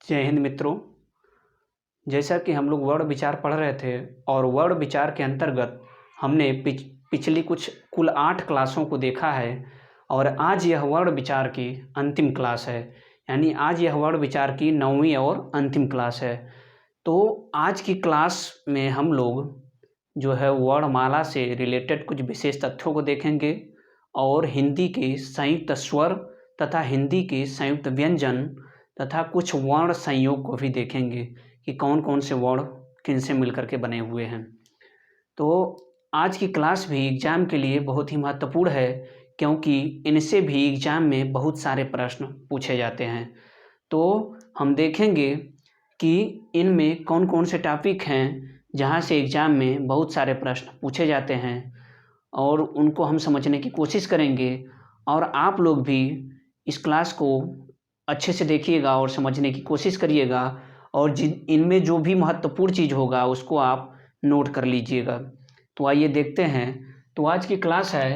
जय हिंद मित्रों। जैसा कि हम लोग वर्ण विचार पढ़ रहे थे और वर्ण विचार के अंतर्गत हमने पिछली कुछ कुल 8 क्लासों को देखा है और आज यह वर्ण विचार की अंतिम क्लास है। यानी आज यह वर्ण विचार की 9वीं और अंतिम क्लास है। तो आज की क्लास में हम लोग जो है वर्णमाला से रिलेटेड कुछ विशेष तथ्यों को देखेंगे और हिंदी के संयुक्त स्वर तथा हिंदी के संयुक्त व्यंजन तथा कुछ वर्ण संयोग को भी देखेंगे कि कौन कौन से वर्ण किन से मिलकर के बने हुए हैं। तो आज की क्लास भी एग्ज़ाम के लिए बहुत ही महत्वपूर्ण है, क्योंकि इनसे भी एग्ज़ाम में बहुत सारे प्रश्न पूछे जाते हैं। तो हम देखेंगे कि इनमें कौन कौन से टॉपिक हैं जहाँ से एग्ज़ाम में बहुत सारे प्रश्न पूछे जाते हैं और उनको हम समझने की कोशिश करेंगे। और आप लोग भी इस क्लास को अच्छे से देखिएगा और समझने की कोशिश करिएगा और इनमें जो भी महत्वपूर्ण चीज़ होगा उसको आप नोट कर लीजिएगा। तो आइए देखते हैं। तो आज की क्लास है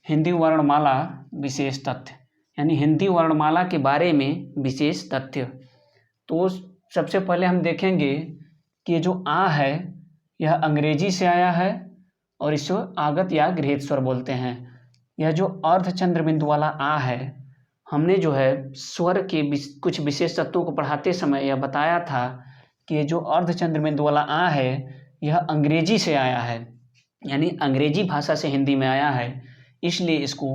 हिंदी वर्णमाला विशेष तथ्य, यानी हिंदी वर्णमाला के बारे में विशेष तथ्य। तो सबसे पहले हम देखेंगे कि जो आ है यह अंग्रेजी से आया है और इसको आगत या गृहीत स्वर बोलते हैं। यह जो अर्धचंद्र बिंदु वाला आ है, हमने जो है स्वर के कुछ विशेष तत्वों को पढ़ाते समय यह बताया था कि जो अर्धचंद्र बिंदु वाला आ है यह अंग्रेजी से आया है, यानी अंग्रेजी भाषा से हिंदी में आया है, इसलिए इसको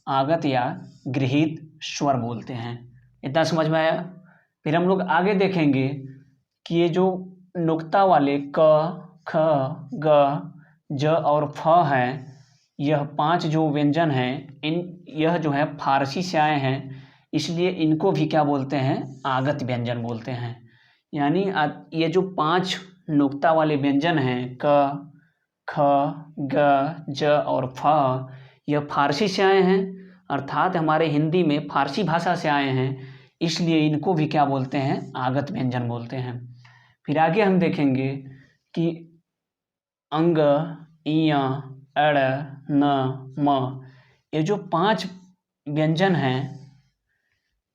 आगत या गृहीत स्वर बोलते हैं। इतना समझ में आया। फिर हम लोग आगे देखेंगे कि ये जो नुक्ता वाले क, ख, ग, ज और फ हैं, यह 5 जो व्यंजन हैं यह जो है फारसी से आए हैं, इसलिए इनको भी क्या बोलते हैं, आगत व्यंजन बोलते हैं। यानी ये जो 5 नुक्ता वाले व्यंजन हैं क, ख, ग, ज और फ, यह फारसी से आए हैं, अर्थात हमारे हिंदी में फारसी भाषा से आए हैं, इसलिए इनको भी क्या बोलते हैं, आगत व्यंजन बोलते हैं। फिर आगे हम देखेंगे कि अंग, इय, अड़, न, म, ये जो 5 व्यंजन हैं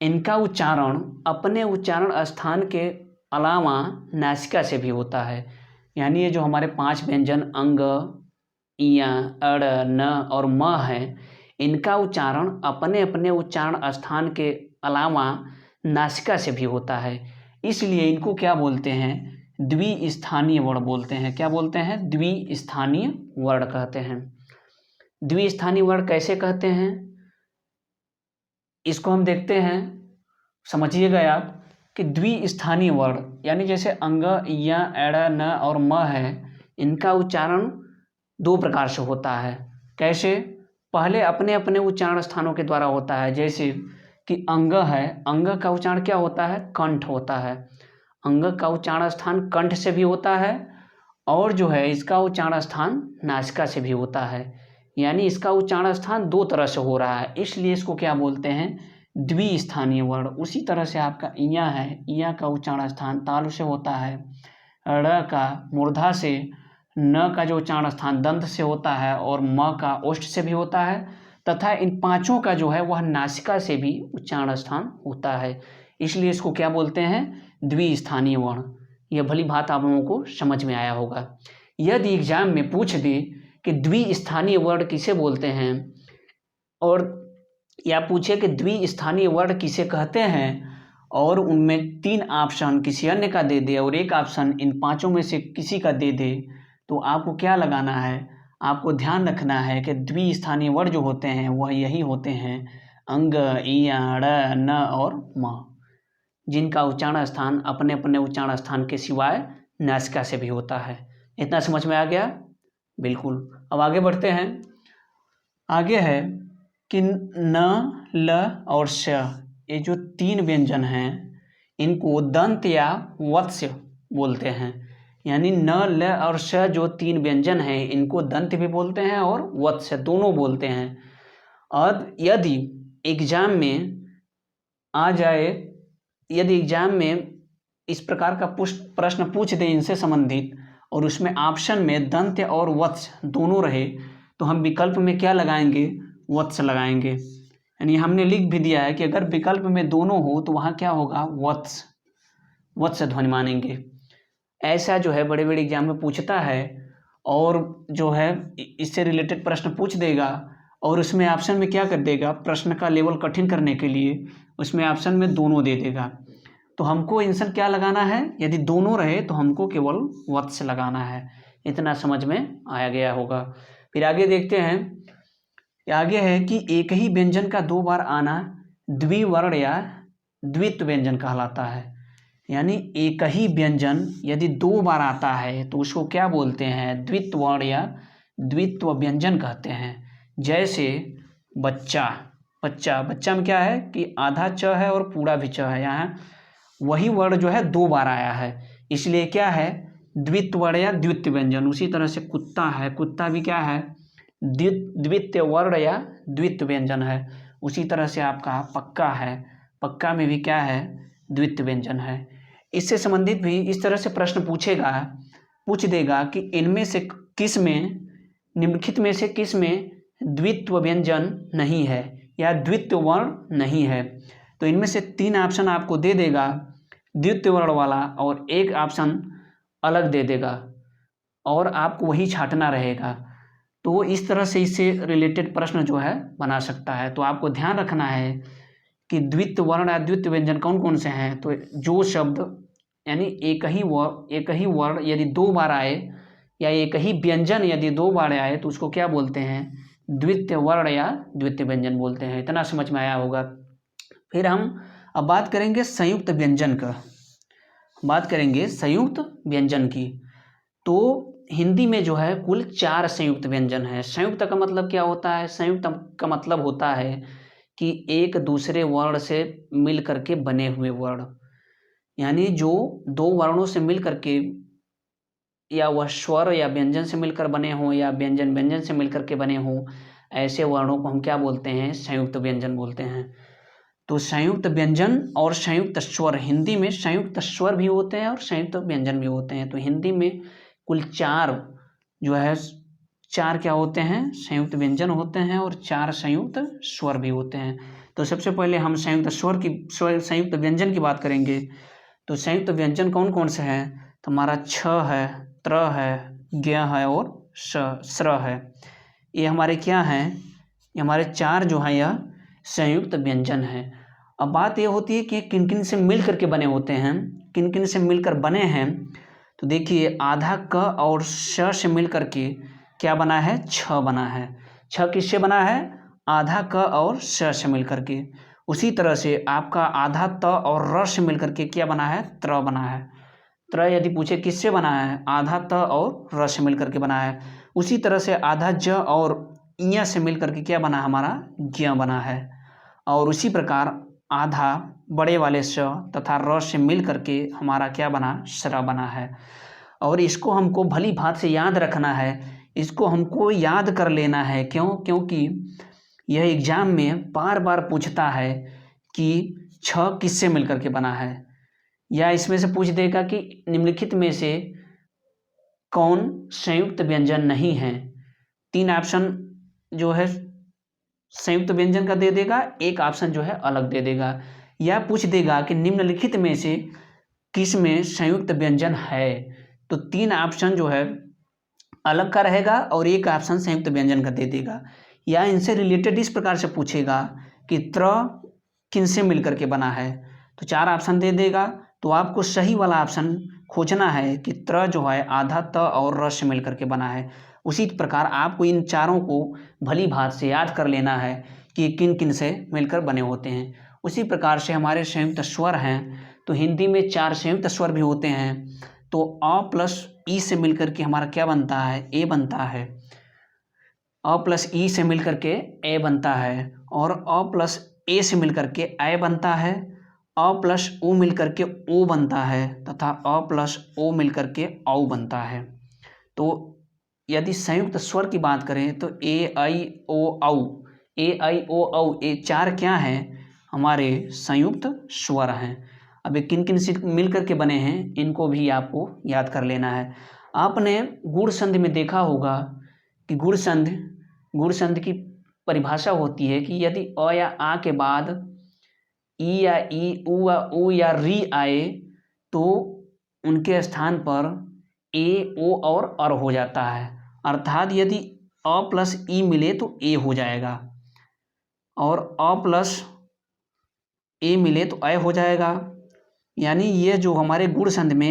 इनका उच्चारण अपने उच्चारण स्थान के अलावा नासिका से भी होता है। यानी ये जो हमारे 5 व्यंजन अंग, इया, अड़, न और म है, इनका उच्चारण अपने अपने उच्चारण स्थान के अलावा नासिका से भी होता है, इसलिए इनको क्या बोलते हैं, द्विस्थानीय वर्ण बोलते हैं। क्या बोलते हैं, द्विस्थानीय वर्ण कहते हैं। द्विस्थानीय वर्ण कैसे कहते हैं, इसको हम देखते हैं। समझिएगा आप कि द्विस्थानीय वर्ण यानी जैसे अंग, इया, एड़, न और म है, इनका उच्चारण 2 प्रकार से होता है। कैसे, पहले अपने अपने उच्चारण स्थानों के द्वारा होता है। जैसे कि अंग है, अंग का उच्चारण क्या होता है, कंठ होता है। अंग का उच्चारण स्थान कंठ से भी होता है और जो है इसका उच्चारण स्थान नासिका से भी होता है, यानी इसका उच्चारण स्थान 2 तरह से हो रहा है, इसलिए इसको क्या बोलते हैं, द्विस्थानीय वर्ण। उसी तरह से आपका इया है, इया का उच्चारण स्थान तालु से होता है, ड़ का मूर्धा से, न का जो उच्चारण स्थान दंत से होता है और म का ओष्ठ से भी होता है, तथा इन 5 का जो है वह नासिका से भी उच्चारण स्थान होता है, इसलिए इसको क्या बोलते हैं, द्विस्थानीय वर्ण। यह भली बात आप लोगों को समझ में आया होगा। यदि एग्जाम में पूछ दे कि द्विस्थानीय वर्ण किसे बोलते हैं और या पूछे कि द्विस्थानीय वर्ण किसे कहते हैं और उनमें 3 ऑप्शन किसी अन्य का दे दे और 1 ऑप्शन इन 5 में से किसी का दे दे, तो आपको क्या लगाना है, आपको ध्यान रखना है कि द्विस्थानीय वर्ण जो होते हैं वह यही होते हैं अंग, इया, ड़, न और म, जिनका उच्चारण स्थान अपने अपने उच्चारण स्थान के सिवाय नासिका से भी होता है। इतना समझ में आ गया, बिल्कुल। अब आगे बढ़ते हैं। आगे है कि न, ल और श, ये जो 3 व्यंजन हैं इनको दंत या वत्स बोलते हैं। यानी न, ल और श जो 3 व्यंजन हैं इनको दंत भी बोलते हैं और वत्स दोनों बोलते हैं। और यदि एग्जाम में आ जाए, यदि एग्जाम में इस प्रकार का प्रश्न पूछ दे इनसे संबंधित और उसमें ऑप्शन में दंत और वत्स दोनों रहे, तो हम विकल्प में क्या लगाएंगे, वत्स लगाएंगे। यानी हमने लिख भी दिया है कि अगर विकल्प में दोनों हो तो वहाँ क्या होगा, वत्स। वत्स ध्वनि मानेंगे। ऐसा जो है बड़े बड़े एग्जाम में पूछता है और जो है इससे रिलेटेड प्रश्न पूछ देगा और उसमें ऑप्शन में क्या कर देगा, प्रश्न का लेवल कठिन करने के लिए उसमें ऑप्शन में दोनों दे देगा। तो हमको आंसर क्या लगाना है, यदि दोनों रहे तो हमको केवल वत्स लगाना है। इतना समझ में आया गया होगा। फिर आगे देखते हैं, आगे है कि एक ही व्यंजन का दो बार आना द्विवर्ण या द्वित्व व्यंजन कहलाता है। यानी एक ही व्यंजन यदि दो बार आता है तो उसको क्या बोलते हैं, द्वित्व वर्ण या द्वित्व व्यंजन कहते हैं। जैसे बच्चा, बच्चा, बच्चा में क्या है कि आधा च है और पूरा भी च है, यहाँ वही वर्ण जो है दो बार आया है, इसलिए क्या है, द्वित्व वर्ण या द्वित्व व्यंजन। उसी तरह से कुत्ता है, कुत्ता भी क्या है, द्वित्व वर्ण या द्वित्व व्यंजन है। उसी तरह से आपका पक्का है, पक्का में भी क्या है, द्वित्व व्यंजन है। इससे संबंधित भी इस तरह से प्रश्न पूछ देगा कि इनमें से किस में, निम्नलिखित में से किस में द्वित्व व्यंजन नहीं है या द्वित्व वर्ण नहीं है। तो इनमें से तीन ऑप्शन आपको दे देगा द्वित्व वर्ण वाला और एक ऑप्शन अलग दे देगा और आपको वही छांटना रहेगा। तो इस तरह से इससे रिलेटेड प्रश्न जो है बना सकता है। तो आपको ध्यान रखना है कि द्वित्व वर्ण या द्वित्व व्यंजन कौन कौन से हैं। तो जो शब्द यानी एक ही वर्ण यदि दो बार आए या एक ही व्यंजन यदि दो बार आए तो उसको क्या बोलते हैं, द्वित्व वर्ण या द्वित्व व्यंजन बोलते हैं। इतना समझ में आया होगा। फिर हम अब बात करेंगे संयुक्त व्यंजन का, बात करेंगे संयुक्त व्यंजन की। तो हिंदी में जो है कुल 4 संयुक्त व्यंजन है। संयुक्त का मतलब क्या होता है, संयुक्त का मतलब होता है कि एक दूसरे वर्ण से मिल करके बने हुए वर्ण, यानी जो दो वर्णों से मिल करके या वह स्वर या व्यंजन से मिलकर बने हों या व्यंजन व्यंजन से मिलकर के बने हों, ऐसे वर्णों को हम क्या बोलते हैं, संयुक्त व्यंजन बोलते हैं। तो संयुक्त व्यंजन और संयुक्त स्वर, हिंदी में संयुक्त स्वर भी होते हैं और संयुक्त व्यंजन भी होते हैं। तो हिंदी में कुल 4 जो है 4 क्या होते हैं, संयुक्त व्यंजन होते हैं और 4 संयुक्त स्वर भी होते हैं। तो सबसे पहले हम संयुक्त व्यंजन की बात करेंगे। तो संयुक्त व्यंजन कौन कौन से हैं, तो हमारा छ है, त्र है, ज्ञ है और स्र है। ये हमारे क्या हैं, ये हमारे 4 जो हैं यह संयुक्त व्यंजन हैं। अब बात ये होती है कि किन किन से मिल करके बने होते हैं, किन किन से मिलकर बने हैं। तो देखिए आधा क और श से मिल करके क्या बना है, छ बना है। छ किससे बना है, आधा क और श से मिल करके। उसी तरह से आपका आधा त और र से मिल करके क्या बना है, त्र बना है। त्र यदि पूछे किससे बना है, आधा त और र से मिल करके बना है। उसी तरह से आधा ज और य से मिल करके क्या बना, हमारा ज्ञ बना है। और उसी प्रकार आधा बड़े वाले स तथा र से मिल करके हमारा क्या बना, स्र बना है। और इसको हमको भली भांति से याद रखना है, इसको हमको याद कर लेना है। क्यों, क्योंकि यह एग्जाम में बार बार पूछता है कि छ किससे मिल करके बना है, या इसमें से पूछ देगा कि निम्नलिखित में से कौन संयुक्त व्यंजन नहीं है। 3 ऑप्शन जो है संयुक्त व्यंजन का दे देगा, एक ऑप्शन जो है अलग दे देगा। या पूछ देगा कि निम्नलिखित में से किस में संयुक्त व्यंजन है। तो 3 ऑप्शन जो है अलग का रहेगा और एक ऑप्शन संयुक्त व्यंजन का दे देगा। या इनसे रिलेटेड इस प्रकार से पूछेगा कि त्र किनसे मिलकर के बना है, तो 4 ऑप्शन दे देगा। तो आपको सही वाला ऑप्शन खोजना है कि त्र जो है आधा त और र से मिलकर के बना है। उसी प्रकार आपको इन चारों को भली भांति से याद कर लेना है कि किन किन से मिलकर बने होते हैं। उसी प्रकार से हमारे संयुक्त स्वर हैं, तो हिंदी में 4 संयुक्त स्वर भी होते हैं। तो अ प्लस ई से मिलकर के हमारा क्या बनता है, ए बनता है। अ प्लस ई से मिलकर के ए बनता है और अ प्लस ए से मिलकर के ऐ बनता है। अ प्लस उ मिलकर के ओ बनता है तथा अ प्लस ओ मिलकर के औ बनता है। तो यदि संयुक्त स्वर की बात करें तो ए आई ओ औ, ए आई ओ औ, ये 4 क्या हैं, हमारे संयुक्त स्वर हैं। अब ये किन किन से मिल करके बने हैं, इनको भी आपको याद कर लेना है। आपने गुण संधि में देखा होगा कि गुण संधि की परिभाषा होती है कि यदि अ या आ के बाद ई या ई, उ या उ या री आए तो उनके स्थान पर ए, ओ और अर हो जाता है। अर्थात यदि अ प्लस ई मिले तो ए हो जाएगा, और अ प्लस ए मिले तो अ हो जाएगा। यानी ये जो हमारे गुण संधि में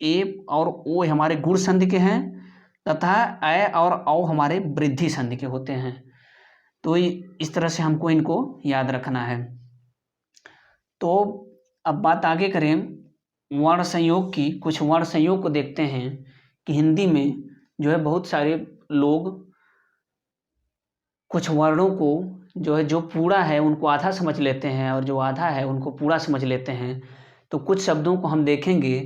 ए और ओ हमारे गुण संधि के हैं, तथा अ और औ हमारे वृद्धि संधि के होते हैं। तो इस तरह से हमको इनको याद रखना है। तो अब बात आगे करें वर्ण संयोग की। कुछ वर्ण संयोग को देखते हैं कि हिंदी में जो है बहुत सारे लोग कुछ वर्णों को जो है, जो पूरा है उनको आधा समझ लेते हैं, और जो आधा है उनको पूरा समझ लेते हैं। तो कुछ शब्दों को हम देखेंगे,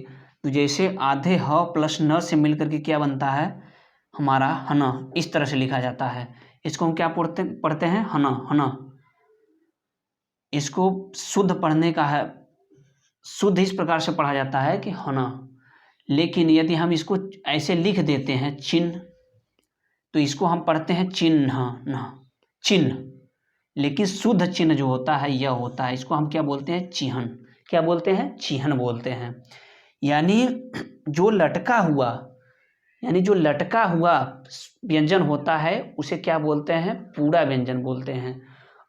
तो जैसे आधे ह प्लस न से मिलकर के क्या बनता है, हमारा हन, इस तरह से लिखा जाता है। इसको हम क्या पढ़ते हैं, हन हन। इसको शुद्ध पढ़ने का है, शुद्ध इस प्रकार से पढ़ा जाता है कि हन। लेकिन यदि हम इसको ऐसे लिख देते हैं चिन्ह, तो इसको हम पढ़ते हैं चिन्ह न, चिन्ह। लेकिन शुद्ध चिन्ह जो होता है यह होता है, इसको हम क्या बोलते हैं, चिह्न। क्या बोलते हैं, चिह्न बोलते हैं। यानी जो लटका हुआ, यानी जो लटका हुआ व्यंजन होता है उसे क्या बोलते हैं, पूरा व्यंजन बोलते हैं।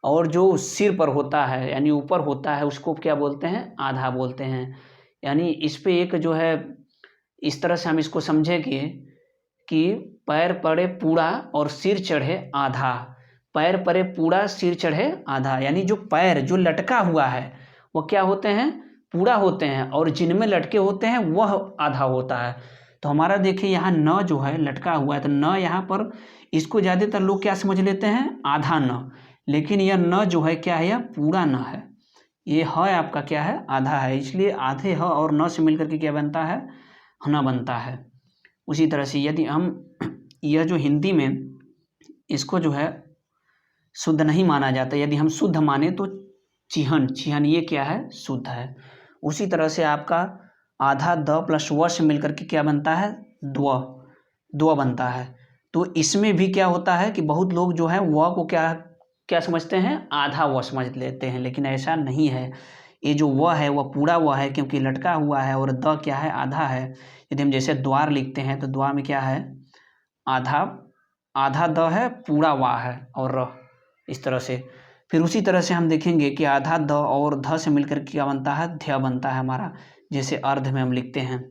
और जो सिर पर होता है यानी ऊपर होता है उसको क्या बोलते हैं, आधा बोलते हैं। यानी इस पे एक जो है, इस तरह से हम इसको समझेंगे कि पैर पड़े पूरा और सिर चढ़े आधा। पैर पड़े पूरा, सिर चढ़े आधा। यानी जो पैर जो लटका हुआ है वह क्या होते हैं, पूरा होते हैं, और जिनमें लटके होते हैं वह आधा होता है। तो हमारा देखिए यहाँ न जो है लटका हुआ है, तो न यहाँ पर इसको ज़्यादातर लोग क्या समझ लेते हैं, आधा न। लेकिन यह न जो है क्या है, यह पूरा न है। ये ह आपका क्या है, आधा है। इसलिए आधे ह और न से मिलकर के क्या बनता है, हना बनता है। उसी तरह से यदि हम यह जो हिंदी में इसको जो है शुद्ध नहीं माना जाता, यदि हम शुद्ध माने तो चिहन, चिहन ये क्या है, शुद्ध है। उसी तरह से आपका आधा द प्लस व से मिलकर के क्या बनता है, द्व, द्व बनता है। तो इसमें भी क्या होता है कि बहुत लोग जो है व को क्या क्या समझते हैं, आधा व समझ लेते हैं, लेकिन ऐसा नहीं है। ये जो व है वह पूरा व है, क्योंकि लटका हुआ है, और द क्या है, आधा है। यदि हम जैसे द्वार लिखते हैं तो द्वार में क्या है, आधा, आधा द है, पूरा वा है, और र, इस तरह से। फिर उसी तरह से हम देखेंगे कि आधा द और ध से मिलकर क्या बनता है, ध्य बनता है हमारा, जैसे अर्ध में हम लिखते हैं।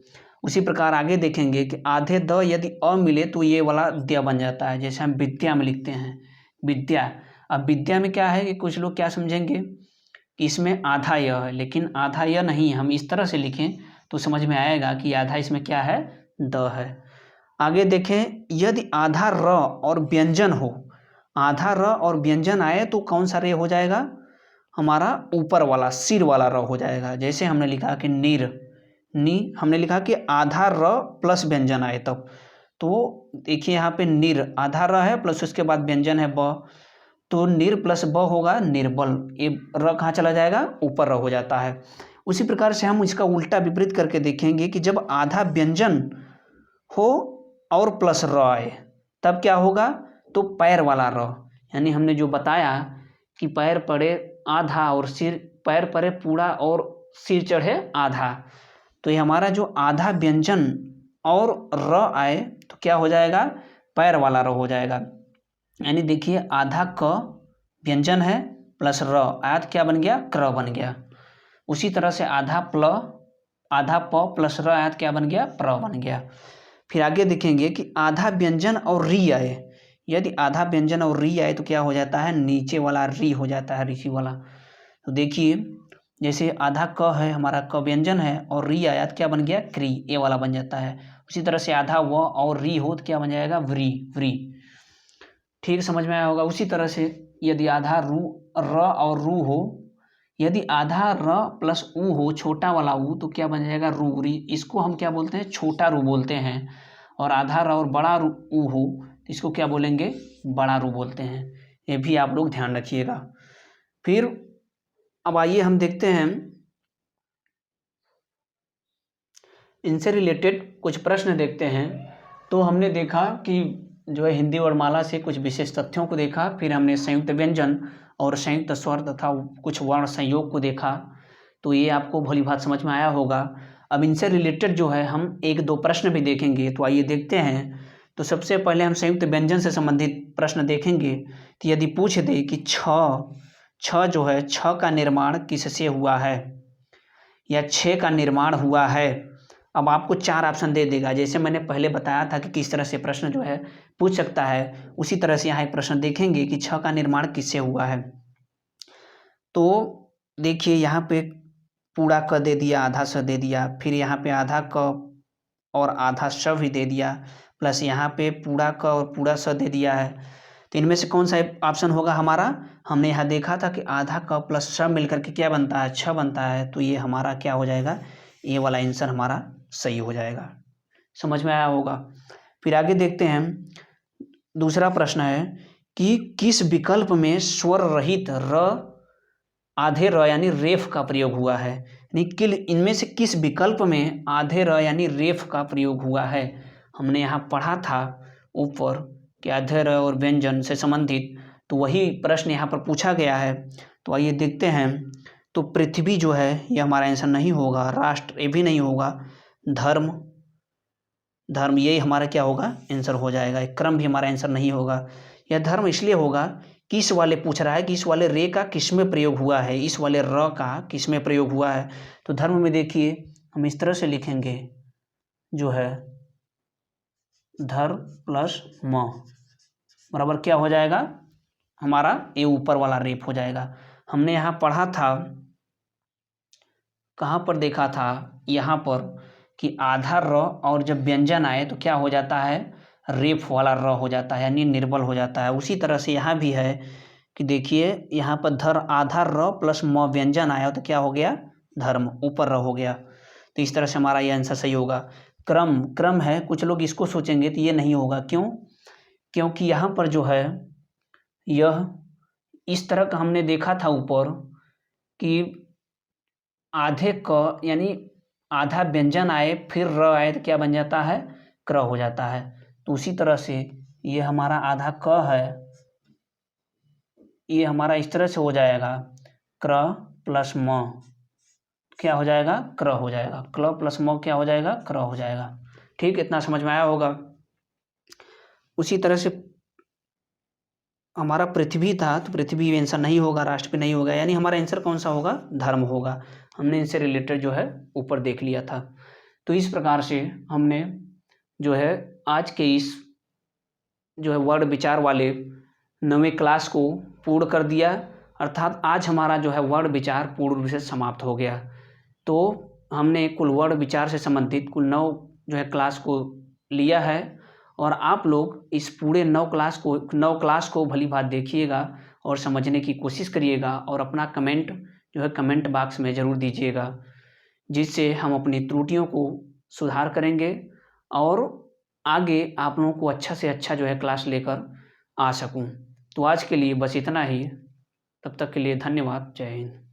उसी प्रकार आगे देखेंगे कि आधे द यदि अ मिले तो ये वाला द्य बन जाता है, जैसे हम विद्या में लिखते हैं, विद्या। अब विद्या में क्या है कि कुछ लोग क्या समझेंगे कि इसमें आधा य है, लेकिन आधा य नहीं, हम इस तरह से लिखें तो समझ में आएगा कि आधा इसमें क्या है, द है। आगे देखें, यदि आधा र और व्यंजन हो, आधा र और व्यंजन आए तो कौन सा रे हो जाएगा, हमारा ऊपर वाला सिर वाला र हो जाएगा। जैसे हमने लिखा कि नीर, नी हमने लिखा कि आधा र प्लस व्यंजन आए तब। तो देखिए यहाँ पे नीर, आधा र है प्लस उसके बाद व्यंजन है ब, तो निर प्लस ब होगा निर्बल। ये र कहाँ चला जाएगा, ऊपर र हो जाता है। उसी प्रकार से हम इसका उल्टा विपरीत करके देखेंगे कि जब आधा व्यंजन हो और प्लस र आए तब क्या होगा, तो पैर वाला र। यानी हमने जो बताया कि पैर पड़े आधा और सिर, पैर पड़े पूरा और सिर चढ़े आधा, तो ये हमारा जो आधा व्यंजन और र आए तो क्या हो जाएगा, पैर वाला र हो जाएगा। यानी देखिए आधा क व्यंजन है प्लस र, आयत क्या बन गया, क्र बन गया। उसी तरह से आधा प प्लस र, आयत क्या बन गया, प्र बन गया। फिर आगे देखेंगे कि आधा व्यंजन और री आए, यदि आधा व्यंजन और री आए तो क्या हो जाता है, नीचे वाला री हो जाता है, ऋषि वाला। तो देखिए जैसे आधा क है, हमारा क व्यंजन है, और री आया तो क्या बन गया, क्री, ए वाला बन जाता है। उसी तरह से आधा व और री हो तो क्या बन जाएगा, व्री, व्री। ठीक समझ में आया होगा। उसी तरह से यदि आधा रू र और रू हो, यदि आधा र प्लस ऊ हो, छोटा वाला ऊ, तो क्या बन जाएगा, रू, री। इसको हम क्या बोलते हैं, छोटा रू बोलते हैं। और आधा र और बड़ा ऊ हो तो इसको क्या बोलेंगे, बड़ा रू बोलते हैं। ये भी आप लोग ध्यान रखिएगा। फिर अब आइए हम देखते हैं इनसे रिलेटेड कुछ प्रश्न देखते हैं। तो हमने देखा कि जो है हिंदी वर्णमाला से कुछ विशेष तथ्यों को देखा, फिर हमने संयुक्त व्यंजन और संयुक्त स्वर तथा कुछ वर्ण संयोग को देखा। तो ये आपको भली भांति समझ में आया होगा। अब इनसे रिलेटेड जो है हम एक दो प्रश्न भी देखेंगे, तो आइए देखते हैं। तो सबसे पहले हम संयुक्त व्यंजन से संबंधित प्रश्न देखेंगे। तो यदि पूछ दे कि छ जो है, छ का निर्माण किससे हुआ है या छः का निर्माण हुआ है। अब आपको चार ऑप्शन दे देगा, जैसे मैंने पहले बताया था कि किस तरह से प्रश्न जो है पूछ सकता है, उसी तरह से यहाँ एक प्रश्न देखेंगे कि छ का निर्माण किससे हुआ है। तो देखिए यहाँ पे पूरा क दे दिया, आधा स दे दिया, फिर यहाँ पे आधा क और आधा श भी दे दिया, प्लस यहाँ पे पूरा क और पूरा स दे दिया है। तो इनमें से कौन सा ऑप्शन होगा हमारा? हमने यहाँ देखा था कि आधा क प्लस श मिलकर के क्या बनता है? छ बनता है। तो ये हमारा क्या हो जाएगा? ये वाला आंसर हमारा सही हो जाएगा। समझ में आया होगा। फिर आगे देखते हैं। दूसरा प्रश्न है कि किस विकल्प में स्वर रहित र, आधे र यानी रेफ का प्रयोग हुआ है। यानी इनमें से किस विकल्प में आधे र यानी रेफ का प्रयोग हुआ है। हमने यहाँ पढ़ा था ऊपर कि आधे र और व्यंजन से संबंधित, तो वही प्रश्न यहाँ पर पूछा गया है। तो आइए देखते हैं। तो पृथ्वी जो है ये हमारा आंसर नहीं होगा, राष्ट्र ये भी नहीं होगा, धर्म यही हमारा क्या होगा? आंसर हो जाएगा। क्रम भी हमारा आंसर नहीं होगा। यह धर्म इसलिए होगा कि इस वाले पूछ रहा है कि इस वाले रे का किस में प्रयोग हुआ है, इस वाले र का किस में प्रयोग हुआ है। तो धर्म में देखिए हम इस तरह से लिखेंगे जो है धर प्लस म बराबर क्या हो जाएगा? हमारा ये ऊपर वाला रेप हो जाएगा। हमने यहाँ पढ़ा था, कहाँ पर देखा था? यहाँ पर कि आधा र और जब व्यंजन आए तो क्या हो जाता है? रेफ वाला र हो जाता है, यानी निर्बल हो जाता है। उसी तरह से यहाँ भी है कि देखिए यहाँ पर धर आधा र प्लस म व्यंजन आया तो क्या हो गया? धर्म, ऊपर र हो गया। तो इस तरह से हमारा ये आंसर सही होगा। क्रम है, कुछ लोग इसको सोचेंगे तो ये नहीं होगा। क्यों? क्योंकि यहाँ पर जो है यह इस तरह का हमने देखा था ऊपर कि आधे क यानी आधा व्यंजन आए फिर र आए तो क्या बन जाता है? क्र हो जाता है। तो उसी तरह से ये हमारा आधा क है, ये हमारा इस तरह से हो जाएगा क्र प्लस म, क्या हो जाएगा? क्र हो जाएगा। क्ल प्लस म क्या हो जाएगा? क्र हो जाएगा। ठीक, इतना समझ में आया होगा। उसी तरह से हमारा पृथ्वी था, तो पृथ्वी आंसर नहीं होगा, राष्ट्र भी नहीं होगा, यानी हमारा आंसर कौन सा होगा? धर्म होगा। हमने इनसे रिलेटेड जो है ऊपर देख लिया था। तो इस प्रकार से हमने जो है आज के इस जो है वर्ड विचार वाले 9वीं क्लास को पूर्ण कर दिया, अर्थात आज हमारा जो है वर्ड विचार पूर्ण रूप से समाप्त हो गया। तो हमने कुल वर्ड विचार से संबंधित कुल 9 जो है क्लास को लिया है, और आप लोग इस पूरे 9 क्लास को भली बात देखिएगा और समझने की कोशिश करिएगा, और अपना कमेंट जो है कमेंट बॉक्स में ज़रूर दीजिएगा, जिससे हम अपनी त्रुटियों को सुधार करेंगे और आगे आप लोगों को अच्छा से अच्छा जो है क्लास लेकर आ सकूं। तो आज के लिए बस इतना ही। तब तक के लिए धन्यवाद। जय हिंद।